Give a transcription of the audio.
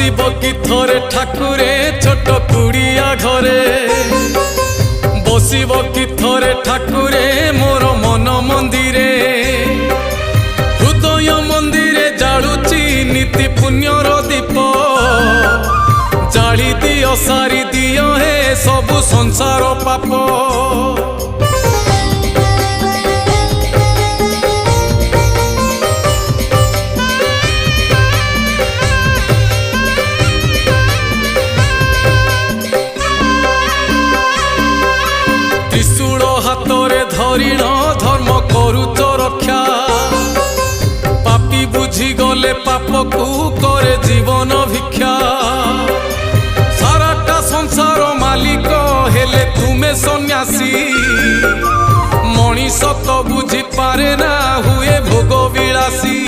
आसीब कि थरे ठाकुरे छोट कुड़िया घरे बसिब कि थरे ठाकुरे मोर मन मंदिरे हृदय मंदिरे जालुची नीति पुण्यर दीप जाली दियो सारी दियो हे सबु संसार पाप त्रिशूल हाथरे धरिण धर्म करुच रक्षा पापी बुझी गले पाप को करे जीवन भिक्षा साराटा संसार मालिक हेले तुमे सन्यासी मनीष तो बुझी पारे ना हुए भोग विलासी।